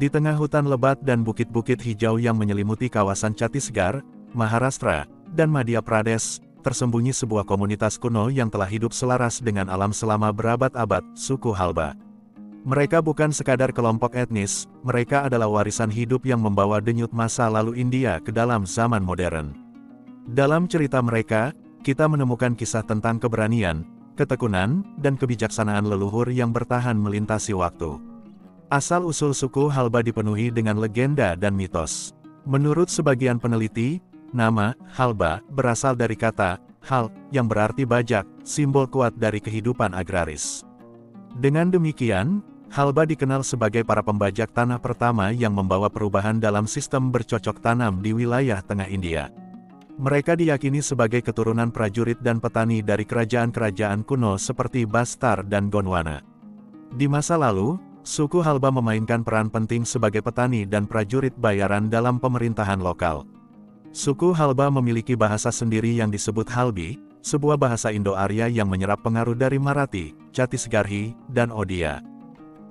Di tengah hutan lebat dan bukit-bukit hijau yang menyelimuti kawasan Chhattisgarh, Maharashtra, dan Madhya Pradesh, tersembunyi sebuah komunitas kuno yang telah hidup selaras dengan alam selama berabad-abad, suku Halba. Mereka bukan sekadar kelompok etnis, mereka adalah warisan hidup yang membawa denyut masa lalu India ke dalam zaman modern. Dalam cerita mereka, kita menemukan kisah tentang keberanian, ketekunan, dan kebijaksanaan leluhur yang bertahan melintasi waktu. Asal-usul suku Halba dipenuhi dengan legenda dan mitos. Menurut sebagian peneliti, nama Halba berasal dari kata hal yang berarti bajak, simbol kuat dari kehidupan agraris. Dengan demikian, Halba dikenal sebagai para pembajak tanah pertama yang membawa perubahan dalam sistem bercocok tanam di wilayah tengah India. Mereka diyakini sebagai keturunan prajurit dan petani dari kerajaan-kerajaan kuno seperti Bastar dan Gondwana. Di masa lalu, suku Halba memainkan peran penting sebagai petani dan prajurit bayaran dalam pemerintahan lokal. Suku Halba memiliki bahasa sendiri yang disebut Halbi, sebuah bahasa Indo-Arya yang menyerap pengaruh dari Marathi, Chhattisgarhi, dan Odia.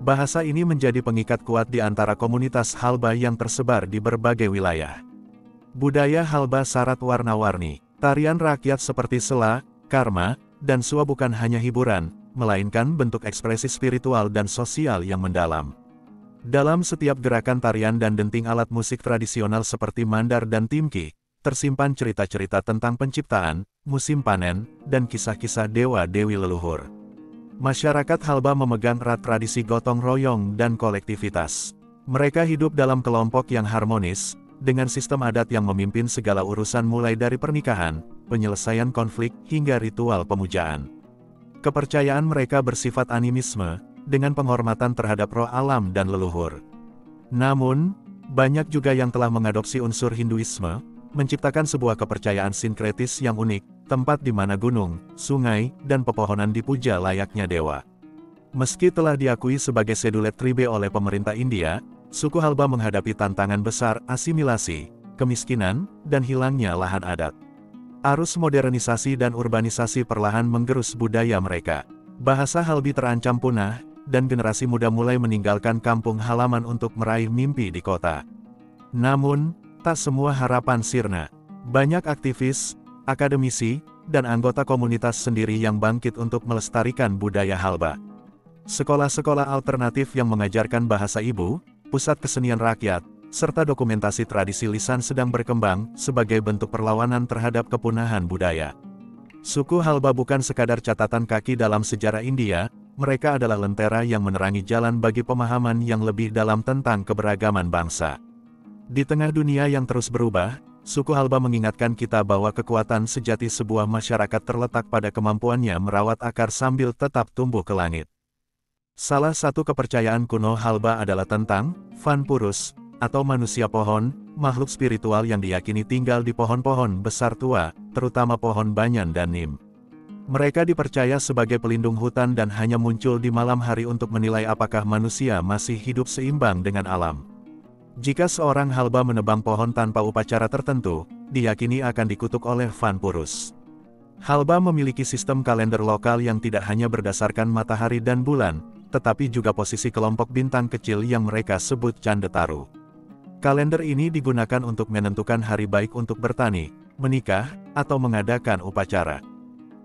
Bahasa ini menjadi pengikat kuat di antara komunitas Halba yang tersebar di berbagai wilayah. Budaya Halba syarat warna-warni. Tarian rakyat seperti sela, karma, dan sua bukan hanya hiburan, melainkan bentuk ekspresi spiritual dan sosial yang mendalam. Dalam setiap gerakan tarian dan denting alat musik tradisional seperti mandar dan timki, tersimpan cerita-cerita tentang penciptaan, musim panen, dan kisah-kisah dewa-dewi leluhur. Masyarakat Halba memegang erat tradisi gotong royong dan kolektivitas. Mereka hidup dalam kelompok yang harmonis, dengan sistem adat yang memimpin segala urusan mulai dari pernikahan, penyelesaian konflik, hingga ritual pemujaan. Kepercayaan mereka bersifat animisme, dengan penghormatan terhadap roh alam dan leluhur. Namun, banyak juga yang telah mengadopsi unsur Hinduisme, menciptakan sebuah kepercayaan sinkretis yang unik, tempat di mana gunung, sungai, dan pepohonan dipuja layaknya dewa. Meski telah diakui sebagai sedulet tribe oleh pemerintah India, suku Halba menghadapi tantangan besar asimilasi, kemiskinan, dan hilangnya lahan adat. Arus modernisasi dan urbanisasi perlahan menggerus budaya mereka. Bahasa Halbi terancam punah, dan generasi muda mulai meninggalkan kampung halaman untuk meraih mimpi di kota. Namun, tak semua harapan sirna. Banyak aktivis, akademisi, dan anggota komunitas sendiri yang bangkit untuk melestarikan budaya Halba. Sekolah-sekolah alternatif yang mengajarkan bahasa ibu, pusat kesenian rakyat, serta dokumentasi tradisi lisan sedang berkembang sebagai bentuk perlawanan terhadap kepunahan budaya. Suku Halba bukan sekadar catatan kaki dalam sejarah India, mereka adalah lentera yang menerangi jalan bagi pemahaman yang lebih dalam tentang keberagaman bangsa. Di tengah dunia yang terus berubah, suku Halba mengingatkan kita bahwa kekuatan sejati sebuah masyarakat terletak pada kemampuannya merawat akar sambil tetap tumbuh ke langit. Salah satu kepercayaan kuno Halba adalah tentang Van Purus, atau manusia pohon, makhluk spiritual yang diyakini tinggal di pohon-pohon besar tua, terutama pohon banyan dan nim. Mereka dipercaya sebagai pelindung hutan dan hanya muncul di malam hari untuk menilai apakah manusia masih hidup seimbang dengan alam. Jika seorang Halba menebang pohon tanpa upacara tertentu, diyakini akan dikutuk oleh Van Purus. Halba memiliki sistem kalender lokal yang tidak hanya berdasarkan matahari dan bulan, tetapi juga posisi kelompok bintang kecil yang mereka sebut Candetaru. Kalender ini digunakan untuk menentukan hari baik untuk bertani, menikah, atau mengadakan upacara.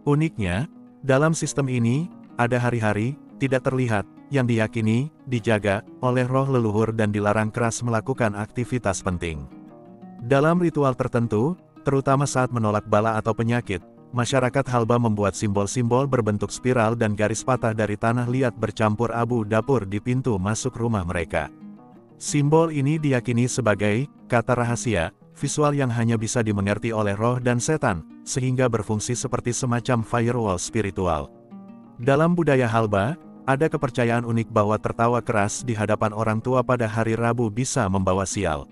Uniknya, dalam sistem ini, ada hari-hari, tidak terlihat, yang diyakini, dijaga, oleh roh leluhur dan dilarang keras melakukan aktivitas penting. Dalam ritual tertentu, terutama saat menolak bala atau penyakit, masyarakat Halba membuat simbol-simbol berbentuk spiral dan garis patah dari tanah liat bercampur abu dapur di pintu masuk rumah mereka. Simbol ini diyakini sebagai kata rahasia, visual yang hanya bisa dimengerti oleh roh dan setan, sehingga berfungsi seperti semacam firewall spiritual. Dalam budaya Halba, ada kepercayaan unik bahwa tertawa keras di hadapan orang tua pada hari Rabu bisa membawa sial.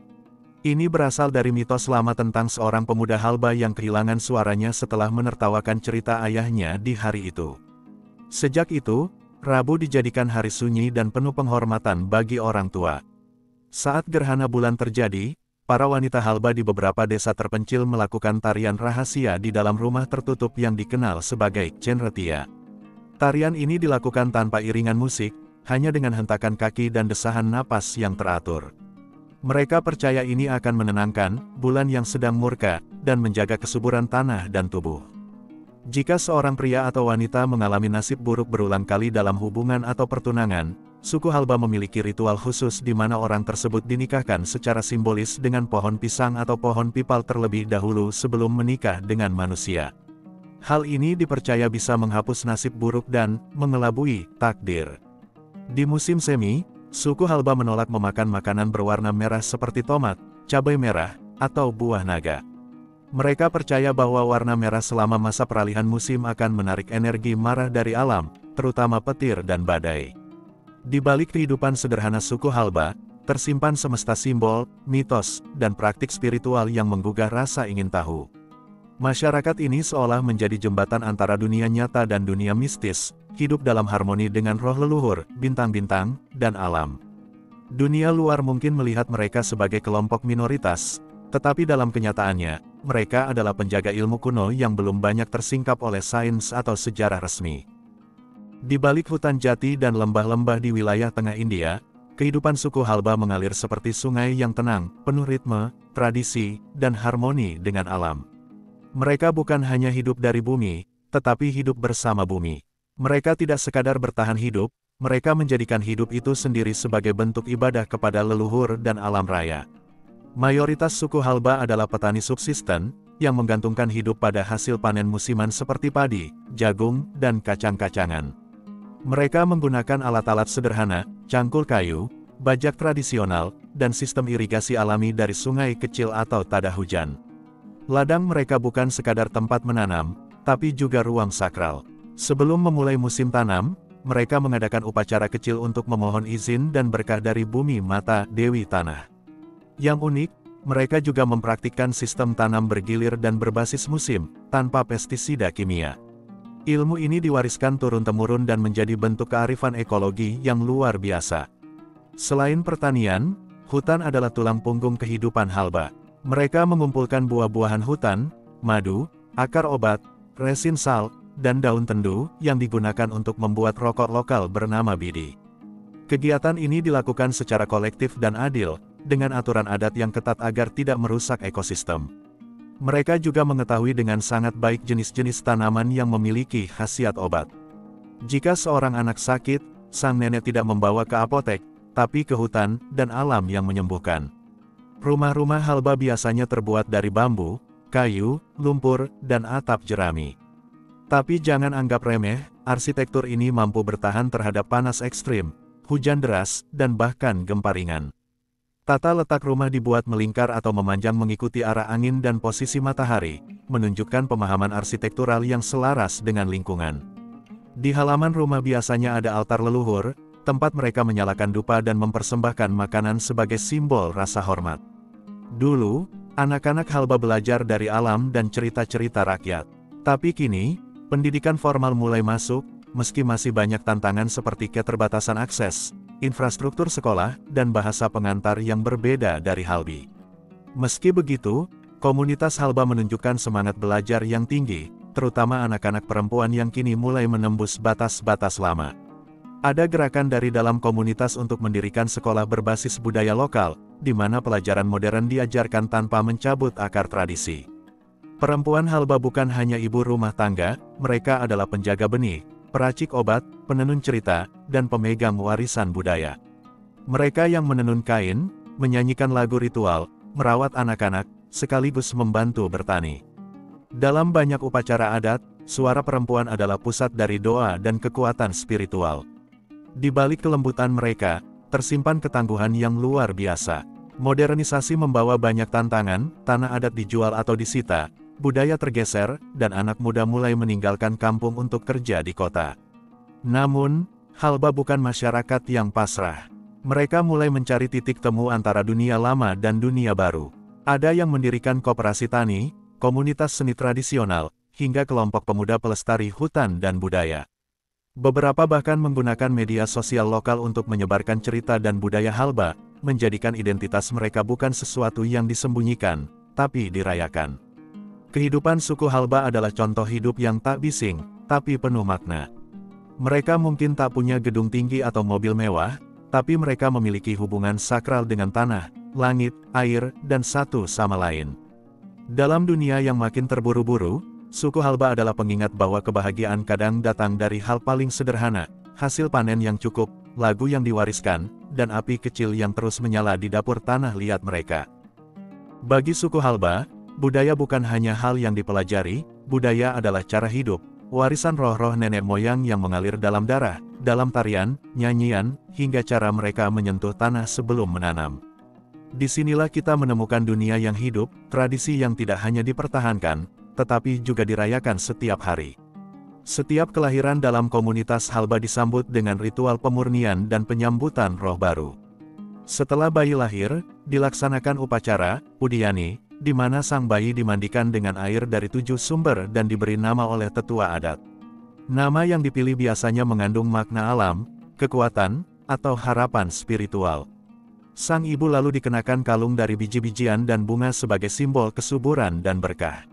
Ini berasal dari mitos lama tentang seorang pemuda Halba yang kehilangan suaranya setelah menertawakan cerita ayahnya di hari itu. Sejak itu, Rabu dijadikan hari sunyi dan penuh penghormatan bagi orang tua. Saat gerhana bulan terjadi, para wanita Halba di beberapa desa terpencil melakukan tarian rahasia di dalam rumah tertutup yang dikenal sebagai Cenretia. Tarian ini dilakukan tanpa iringan musik, hanya dengan hentakan kaki dan desahan napas yang teratur. Mereka percaya ini akan menenangkan bulan yang sedang murka, dan menjaga kesuburan tanah dan tubuh. Jika seorang pria atau wanita mengalami nasib buruk berulang kali dalam hubungan atau pertunangan, suku Halba memiliki ritual khusus di mana orang tersebut dinikahkan secara simbolis dengan pohon pisang atau pohon pipal terlebih dahulu sebelum menikah dengan manusia. Hal ini dipercaya bisa menghapus nasib buruk dan mengelabui takdir. Di musim semi, suku Halba menolak memakan makanan berwarna merah seperti tomat, cabai merah, atau buah naga. Mereka percaya bahwa warna merah selama masa peralihan musim akan menarik energi marah dari alam, terutama petir dan badai. Di balik kehidupan sederhana suku Halba, tersimpan semesta simbol, mitos, dan praktik spiritual yang menggugah rasa ingin tahu. Masyarakat ini seolah menjadi jembatan antara dunia nyata dan dunia mistis, hidup dalam harmoni dengan roh leluhur, bintang-bintang, dan alam. Dunia luar mungkin melihat mereka sebagai kelompok minoritas, tetapi dalam kenyataannya, mereka adalah penjaga ilmu kuno yang belum banyak tersingkap oleh sains atau sejarah resmi. Di balik hutan jati dan lembah-lembah di wilayah tengah India, kehidupan suku Halba mengalir seperti sungai yang tenang, penuh ritme, tradisi, dan harmoni dengan alam. Mereka bukan hanya hidup dari bumi, tetapi hidup bersama bumi. Mereka tidak sekadar bertahan hidup, mereka menjadikan hidup itu sendiri sebagai bentuk ibadah kepada leluhur dan alam raya. Mayoritas suku Halba adalah petani subsisten, yang menggantungkan hidup pada hasil panen musiman seperti padi, jagung, dan kacang-kacangan. Mereka menggunakan alat-alat sederhana, cangkul kayu, bajak tradisional, dan sistem irigasi alami dari sungai kecil atau tada hujan. Ladang mereka bukan sekadar tempat menanam, tapi juga ruang sakral. Sebelum memulai musim tanam, mereka mengadakan upacara kecil untuk memohon izin dan berkah dari bumi mata Dewi Tanah. Yang unik, mereka juga mempraktikkan sistem tanam bergilir dan berbasis musim, tanpa pestisida kimia. Ilmu ini diwariskan turun-temurun dan menjadi bentuk kearifan ekologi yang luar biasa. Selain pertanian, hutan adalah tulang punggung kehidupan Halba. Mereka mengumpulkan buah-buahan hutan, madu, akar obat, resin sal, dan daun tendu yang digunakan untuk membuat rokok lokal bernama bidi. Kegiatan ini dilakukan secara kolektif dan adil, dengan aturan adat yang ketat agar tidak merusak ekosistem. Mereka juga mengetahui dengan sangat baik jenis-jenis tanaman yang memiliki khasiat obat. Jika seorang anak sakit, sang nenek tidak membawa ke apotek, tapi ke hutan dan alam yang menyembuhkan. Rumah-rumah Halba biasanya terbuat dari bambu, kayu, lumpur, dan atap jerami. Tapi jangan anggap remeh, arsitektur ini mampu bertahan terhadap panas ekstrim, hujan deras, dan bahkan gempa ringan. Tata letak rumah dibuat melingkar atau memanjang mengikuti arah angin dan posisi matahari, menunjukkan pemahaman arsitektural yang selaras dengan lingkungan. Di halaman rumah biasanya ada altar leluhur, tempat mereka menyalakan dupa dan mempersembahkan makanan sebagai simbol rasa hormat. Dulu, anak-anak Halba belajar dari alam dan cerita-cerita rakyat. Tapi kini, pendidikan formal mulai masuk, meski masih banyak tantangan seperti keterbatasan akses, infrastruktur sekolah, dan bahasa pengantar yang berbeda dari Halbi. Meski begitu, komunitas Halba menunjukkan semangat belajar yang tinggi, terutama anak-anak perempuan yang kini mulai menembus batas-batas lama. Ada gerakan dari dalam komunitas untuk mendirikan sekolah berbasis budaya lokal, di mana pelajaran modern diajarkan tanpa mencabut akar tradisi. Perempuan Halba bukan hanya ibu rumah tangga, mereka adalah penjaga benih, peracik obat, penenun cerita, dan pemegang warisan budaya. Mereka yang menenun kain, menyanyikan lagu ritual, merawat anak-anak, sekaligus membantu bertani. Dalam banyak upacara adat, suara perempuan adalah pusat dari doa dan kekuatan spiritual. Di balik kelembutan mereka, tersimpan ketangguhan yang luar biasa. Modernisasi membawa banyak tantangan, tanah adat dijual atau disita, budaya tergeser, dan anak muda mulai meninggalkan kampung untuk kerja di kota. Namun, Halba bukan masyarakat yang pasrah. Mereka mulai mencari titik temu antara dunia lama dan dunia baru. Ada yang mendirikan koperasi tani, komunitas seni tradisional, hingga kelompok pemuda pelestari hutan dan budaya. Beberapa bahkan menggunakan media sosial lokal untuk menyebarkan cerita dan budaya Halba, menjadikan identitas mereka bukan sesuatu yang disembunyikan, tapi dirayakan. Kehidupan suku Halba adalah contoh hidup yang tak bising, tapi penuh makna. Mereka mungkin tak punya gedung tinggi atau mobil mewah, tapi mereka memiliki hubungan sakral dengan tanah, langit, air, dan satu sama lain. Dalam dunia yang makin terburu-buru, suku Halba adalah pengingat bahwa kebahagiaan kadang datang dari hal paling sederhana, hasil panen yang cukup, lagu yang diwariskan, dan api kecil yang terus menyala di dapur tanah liat mereka. Bagi suku Halba, budaya bukan hanya hal yang dipelajari, budaya adalah cara hidup, warisan roh-roh nenek moyang yang mengalir dalam darah, dalam tarian, nyanyian, hingga cara mereka menyentuh tanah sebelum menanam. Disinilah kita menemukan dunia yang hidup, tradisi yang tidak hanya dipertahankan, tetapi juga dirayakan setiap hari. Setiap kelahiran dalam komunitas Halba disambut dengan ritual pemurnian dan penyambutan roh baru. Setelah bayi lahir, dilaksanakan upacara, Udiyani, di mana sang bayi dimandikan dengan air dari 7 sumber dan diberi nama oleh tetua adat. Nama yang dipilih biasanya mengandung makna alam, kekuatan, atau harapan spiritual. Sang ibu lalu dikenakan kalung dari biji-bijian dan bunga sebagai simbol kesuburan dan berkah.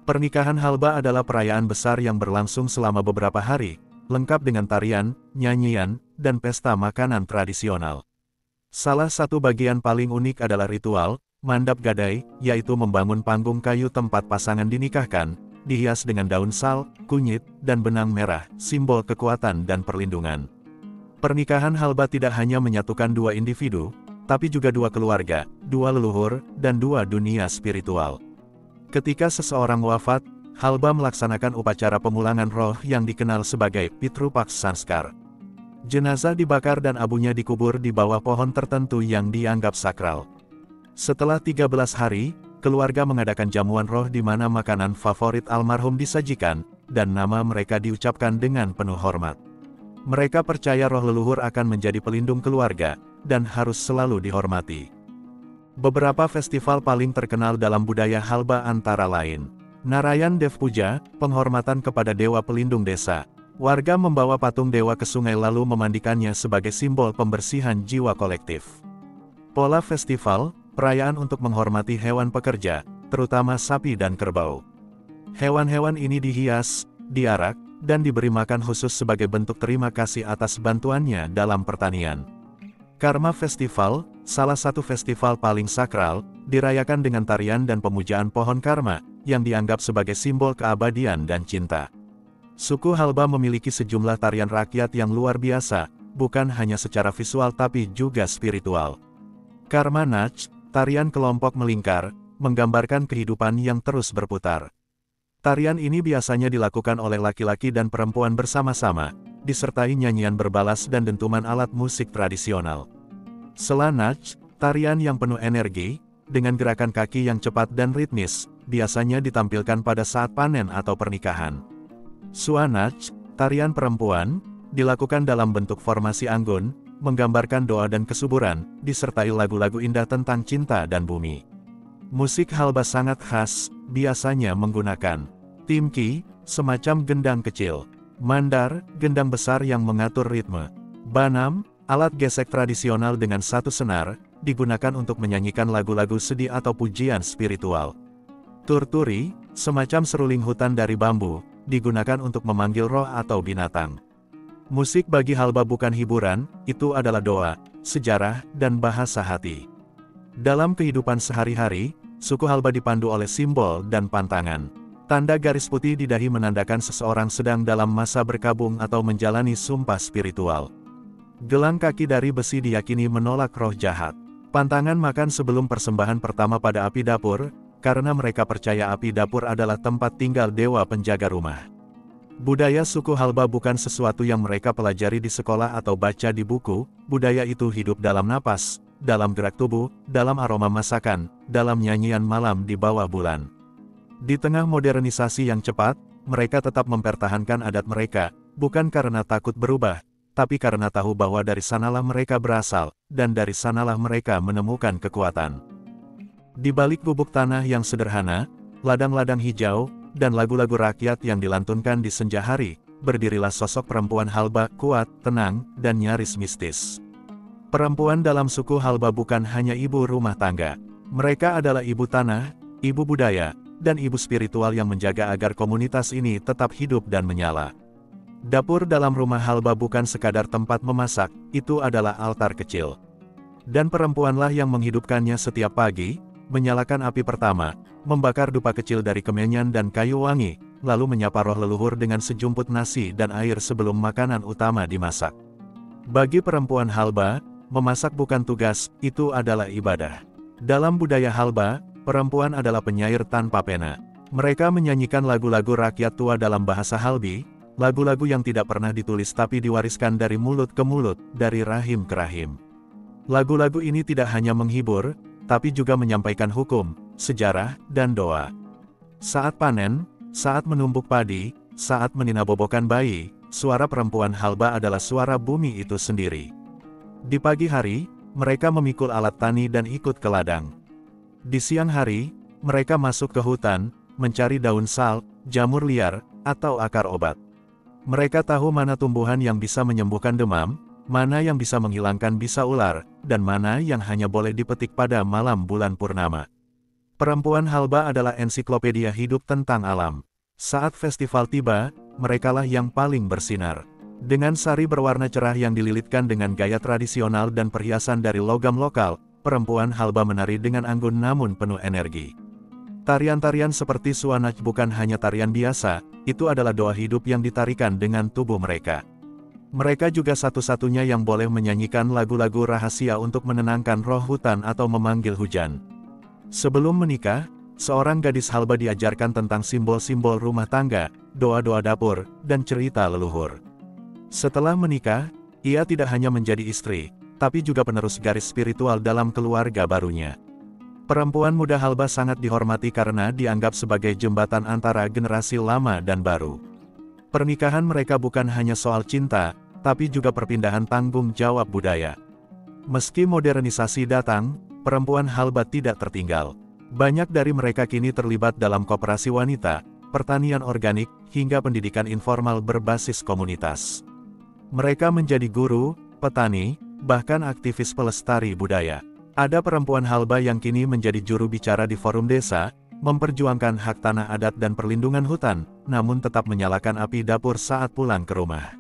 Pernikahan Halba adalah perayaan besar yang berlangsung selama beberapa hari, lengkap dengan tarian, nyanyian, dan pesta makanan tradisional. Salah satu bagian paling unik adalah ritual mandap gadai, yaitu membangun panggung kayu tempat pasangan dinikahkan, dihias dengan daun sal, kunyit, dan benang merah, simbol kekuatan dan perlindungan. Pernikahan Halba tidak hanya menyatukan dua individu, tapi juga dua keluarga, dua leluhur, dan dua dunia spiritual. Ketika seseorang wafat, Halba melaksanakan upacara pemulangan roh yang dikenal sebagai Pitru Paks Sanskar. Jenazah dibakar dan abunya dikubur di bawah pohon tertentu yang dianggap sakral. Setelah 13 hari, keluarga mengadakan jamuan roh di mana makanan favorit almarhum disajikan, dan nama mereka diucapkan dengan penuh hormat. Mereka percaya roh leluhur akan menjadi pelindung keluarga, dan harus selalu dihormati. Beberapa festival paling terkenal dalam budaya Halba antara lain Narayan Dev Puja, penghormatan kepada dewa pelindung desa. Warga membawa patung dewa ke sungai lalu memandikannya sebagai simbol pembersihan jiwa kolektif. Pola Festival, perayaan untuk menghormati hewan pekerja, terutama sapi dan kerbau. Hewan-hewan ini dihias, diarak, dan diberi makan khusus sebagai bentuk terima kasih atas bantuannya dalam pertanian. Karma Festival, salah satu festival paling sakral, dirayakan dengan tarian dan pemujaan pohon karma, yang dianggap sebagai simbol keabadian dan cinta. Suku Halba memiliki sejumlah tarian rakyat yang luar biasa, bukan hanya secara visual tapi juga spiritual. Karma Nach, tarian kelompok melingkar, menggambarkan kehidupan yang terus berputar. Tarian ini biasanya dilakukan oleh laki-laki dan perempuan bersama-sama, disertai nyanyian berbalas dan dentuman alat musik tradisional. Selanach, tarian yang penuh energi, dengan gerakan kaki yang cepat dan ritmis, biasanya ditampilkan pada saat panen atau pernikahan. Suanach, tarian perempuan, dilakukan dalam bentuk formasi anggun, menggambarkan doa dan kesuburan, disertai lagu-lagu indah tentang cinta dan bumi. Musik Halba sangat khas, biasanya menggunakan timki, semacam gendang kecil, mandar, gendang besar yang mengatur ritme, banam, alat gesek tradisional dengan satu senar, digunakan untuk menyanyikan lagu-lagu sedih atau pujian spiritual. Turturi, semacam seruling hutan dari bambu, digunakan untuk memanggil roh atau binatang. Musik bagi Halba bukan hiburan, itu adalah doa, sejarah, dan bahasa hati. Dalam kehidupan sehari-hari, suku Halba dipandu oleh simbol dan pantangan. Tanda garis putih di dahi menandakan seseorang sedang dalam masa berkabung atau menjalani sumpah spiritual. Gelang kaki dari besi diyakini menolak roh jahat. Pantangan makan sebelum persembahan pertama pada api dapur, karena mereka percaya api dapur adalah tempat tinggal dewa penjaga rumah. Budaya suku Halba bukan sesuatu yang mereka pelajari di sekolah atau baca di buku, budaya itu hidup dalam napas, dalam gerak tubuh, dalam aroma masakan, dalam nyanyian malam di bawah bulan. Di tengah modernisasi yang cepat, mereka tetap mempertahankan adat mereka, bukan karena takut berubah, tapi karena tahu bahwa dari sanalah mereka berasal, dan dari sanalah mereka menemukan kekuatan. Di balik gubuk tanah yang sederhana, ladang-ladang hijau, dan lagu-lagu rakyat yang dilantunkan di senja hari, berdirilah sosok perempuan Halba kuat, tenang, dan nyaris mistis. Perempuan dalam suku Halba bukan hanya ibu rumah tangga. Mereka adalah ibu tanah, ibu budaya, dan ibu spiritual yang menjaga agar komunitas ini tetap hidup dan menyala. Dapur dalam rumah Halba bukan sekadar tempat memasak, itu adalah altar kecil. Dan perempuanlah yang menghidupkannya setiap pagi, menyalakan api pertama, membakar dupa kecil dari kemenyan dan kayu wangi, lalu menyapa roh leluhur dengan sejumput nasi dan air sebelum makanan utama dimasak. Bagi perempuan Halba, memasak bukan tugas, itu adalah ibadah. Dalam budaya Halba, perempuan adalah penyair tanpa pena. Mereka menyanyikan lagu-lagu rakyat tua dalam bahasa Halbi, lagu-lagu yang tidak pernah ditulis tapi diwariskan dari mulut ke mulut, dari rahim ke rahim. Lagu-lagu ini tidak hanya menghibur, tapi juga menyampaikan hukum, sejarah, dan doa. Saat panen, saat menumbuk padi, saat meninabobokan bayi, suara perempuan Halba adalah suara bumi itu sendiri. Di pagi hari, mereka memikul alat tani dan ikut ke ladang. Di siang hari, mereka masuk ke hutan, mencari daun sal, jamur liar, atau akar obat. Mereka tahu mana tumbuhan yang bisa menyembuhkan demam, mana yang bisa menghilangkan bisa ular, dan mana yang hanya boleh dipetik pada malam bulan purnama. Perempuan Halba adalah ensiklopedia hidup tentang alam. Saat festival tiba, merekalah yang paling bersinar. Dengan sari berwarna cerah yang dililitkan dengan gaya tradisional dan perhiasan dari logam lokal, perempuan Halba menari dengan anggun namun penuh energi. Tarian-tarian seperti Suanach bukan hanya tarian biasa, itu adalah doa hidup yang ditarikan dengan tubuh mereka. Mereka juga satu-satunya yang boleh menyanyikan lagu-lagu rahasia untuk menenangkan roh hutan atau memanggil hujan. Sebelum menikah, seorang gadis Halba diajarkan tentang simbol-simbol rumah tangga, doa-doa dapur, dan cerita leluhur. Setelah menikah, ia tidak hanya menjadi istri, tapi juga penerus garis spiritual dalam keluarga barunya. Perempuan muda Halba sangat dihormati karena dianggap sebagai jembatan antara generasi lama dan baru. Pernikahan mereka bukan hanya soal cinta, tapi juga perpindahan tanggung jawab budaya. Meski modernisasi datang, perempuan Halba tidak tertinggal. Banyak dari mereka kini terlibat dalam koperasi wanita, pertanian organik, hingga pendidikan informal berbasis komunitas. Mereka menjadi guru, petani, bahkan aktivis pelestari budaya. Ada perempuan Halba yang kini menjadi juru bicara di forum desa, memperjuangkan hak tanah adat dan perlindungan hutan, namun tetap menyalakan api dapur saat pulang ke rumah.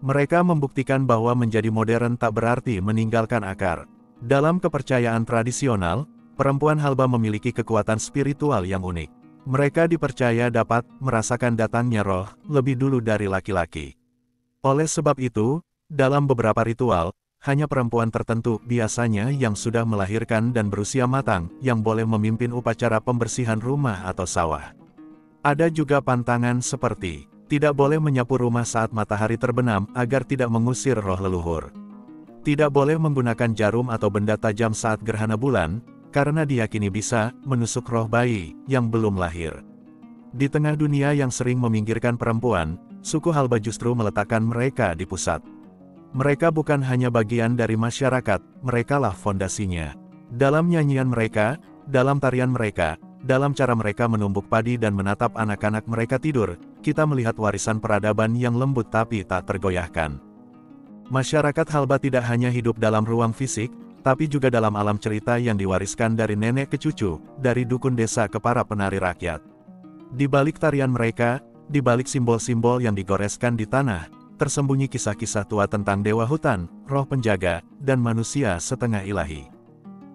Mereka membuktikan bahwa menjadi modern tak berarti meninggalkan akar. Dalam kepercayaan tradisional, perempuan Halba memiliki kekuatan spiritual yang unik. Mereka dipercaya dapat merasakan datangnya roh lebih dulu dari laki-laki. Oleh sebab itu, dalam beberapa ritual, hanya perempuan tertentu, biasanya yang sudah melahirkan dan berusia matang, yang boleh memimpin upacara pembersihan rumah atau sawah. Ada juga pantangan seperti, tidak boleh menyapu rumah saat matahari terbenam agar tidak mengusir roh leluhur. Tidak boleh menggunakan jarum atau benda tajam saat gerhana bulan, karena diyakini bisa menusuk roh bayi yang belum lahir. Di tengah dunia yang sering meminggirkan perempuan, suku Halba justru meletakkan mereka di pusat. Mereka bukan hanya bagian dari masyarakat, merekalah fondasinya. Dalam nyanyian mereka, dalam tarian mereka, dalam cara mereka menumbuk padi dan menatap anak-anak mereka tidur, kita melihat warisan peradaban yang lembut tapi tak tergoyahkan. Masyarakat Halba tidak hanya hidup dalam ruang fisik, tapi juga dalam alam cerita yang diwariskan dari nenek ke cucu, dari dukun desa ke para penari rakyat. Di balik tarian mereka, di balik simbol-simbol yang digoreskan di tanah, tersembunyi kisah-kisah tua tentang dewa hutan, roh penjaga, dan manusia setengah ilahi.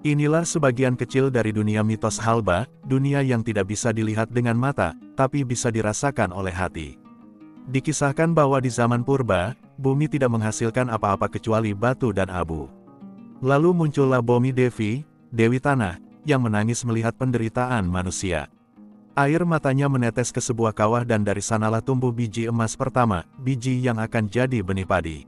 Inilah sebagian kecil dari dunia mitos Halba, dunia yang tidak bisa dilihat dengan mata, tapi bisa dirasakan oleh hati. Dikisahkan bahwa di zaman purba, bumi tidak menghasilkan apa-apa kecuali batu dan abu. Lalu muncullah Bumi Devi, Dewi Tanah, yang menangis melihat penderitaan manusia. Air matanya menetes ke sebuah kawah dan dari sanalah tumbuh biji emas pertama, biji yang akan jadi benih padi.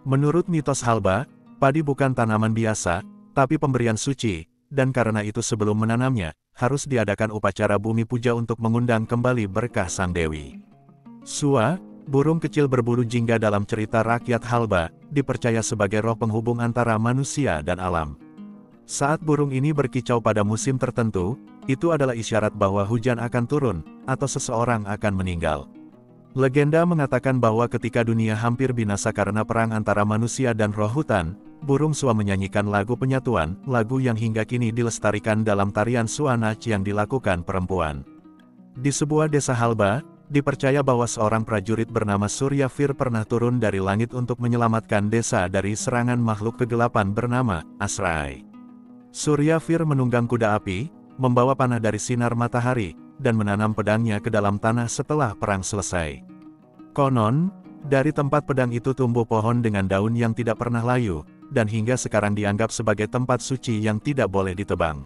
Menurut mitos Halba, padi bukan tanaman biasa, tapi pemberian suci, dan karena itu sebelum menanamnya, harus diadakan upacara bumi puja untuk mengundang kembali berkah sang dewi. Sua, burung kecil berbulu jingga dalam cerita rakyat Halba, dipercaya sebagai roh penghubung antara manusia dan alam. Saat burung ini berkicau pada musim tertentu, itu adalah isyarat bahwa hujan akan turun, atau seseorang akan meninggal. Legenda mengatakan bahwa ketika dunia hampir binasa karena perang antara manusia dan roh hutan, burung Sua menyanyikan lagu penyatuan, lagu yang hingga kini dilestarikan dalam tarian Suanach yang dilakukan perempuan. Di sebuah desa Halba, dipercaya bahwa seorang prajurit bernama Suryafir pernah turun dari langit untuk menyelamatkan desa dari serangan makhluk kegelapan bernama Asrai. Suryafir menunggang kuda api, membawa panah dari sinar matahari, dan menanam pedangnya ke dalam tanah setelah perang selesai. Konon, dari tempat pedang itu tumbuh pohon dengan daun yang tidak pernah layu, dan hingga sekarang dianggap sebagai tempat suci yang tidak boleh ditebang.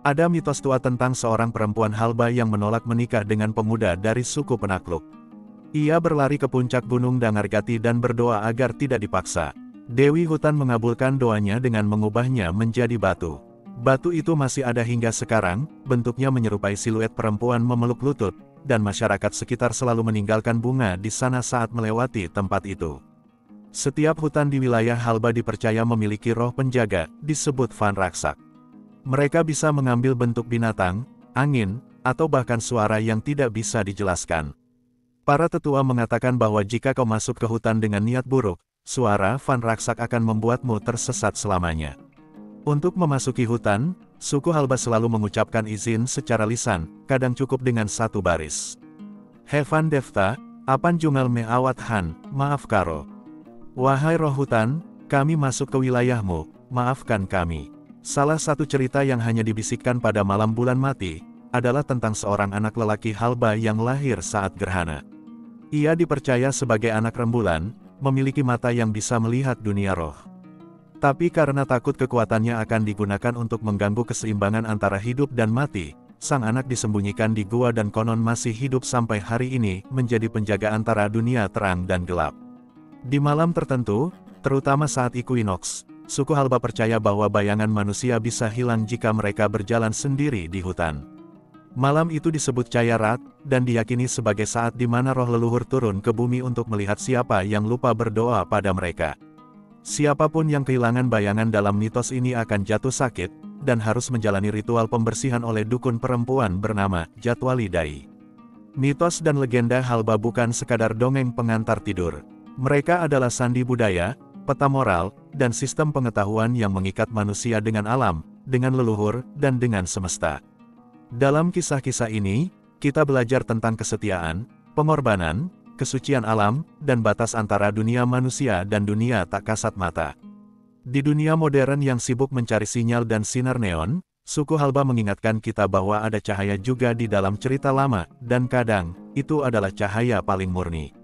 Ada mitos tua tentang seorang perempuan Halba yang menolak menikah dengan pemuda dari suku penakluk. Ia berlari ke puncak gunung Dangargati dan berdoa agar tidak dipaksa. Dewi Hutan mengabulkan doanya dengan mengubahnya menjadi batu. Batu itu masih ada hingga sekarang, bentuknya menyerupai siluet perempuan memeluk lutut, dan masyarakat sekitar selalu meninggalkan bunga di sana saat melewati tempat itu. Setiap hutan di wilayah Halba dipercaya memiliki roh penjaga, disebut Van Raksak. Mereka bisa mengambil bentuk binatang, angin, atau bahkan suara yang tidak bisa dijelaskan. Para tetua mengatakan bahwa jika kau masuk ke hutan dengan niat buruk, suara Van Raksak akan membuatmu tersesat selamanya. Untuk memasuki hutan, suku Halba selalu mengucapkan izin secara lisan, kadang cukup dengan satu baris. Hevan Devta, Apan Jungal Me Awat Han, maaf karo. Wahai roh hutan, kami masuk ke wilayahmu, maafkan kami. Salah satu cerita yang hanya dibisikkan pada malam bulan mati, adalah tentang seorang anak lelaki Halba yang lahir saat gerhana. Ia dipercaya sebagai anak rembulan, memiliki mata yang bisa melihat dunia roh. Tapi karena takut kekuatannya akan digunakan untuk mengganggu keseimbangan antara hidup dan mati, sang anak disembunyikan di gua dan konon masih hidup sampai hari ini, menjadi penjaga antara dunia terang dan gelap. Di malam tertentu, terutama saat ekuinoks, suku Halba percaya bahwa bayangan manusia bisa hilang jika mereka berjalan sendiri di hutan. Malam itu disebut Cayarat, dan diyakini sebagai saat di mana roh leluhur turun ke bumi untuk melihat siapa yang lupa berdoa pada mereka. Siapapun yang kehilangan bayangan dalam mitos ini akan jatuh sakit, dan harus menjalani ritual pembersihan oleh dukun perempuan bernama Jatwali Dai. Mitos dan legenda Halba bukan sekadar dongeng pengantar tidur. Mereka adalah sandi budaya, peta moral, dan sistem pengetahuan yang mengikat manusia dengan alam, dengan leluhur, dan dengan semesta. Dalam kisah-kisah ini, kita belajar tentang kesetiaan, pengorbanan, kesucian alam, dan batas antara dunia manusia dan dunia tak kasat mata. Di dunia modern yang sibuk mencari sinyal dan sinar neon, suku Halba mengingatkan kita bahwa ada cahaya juga di dalam cerita lama, dan kadang, itu adalah cahaya paling murni.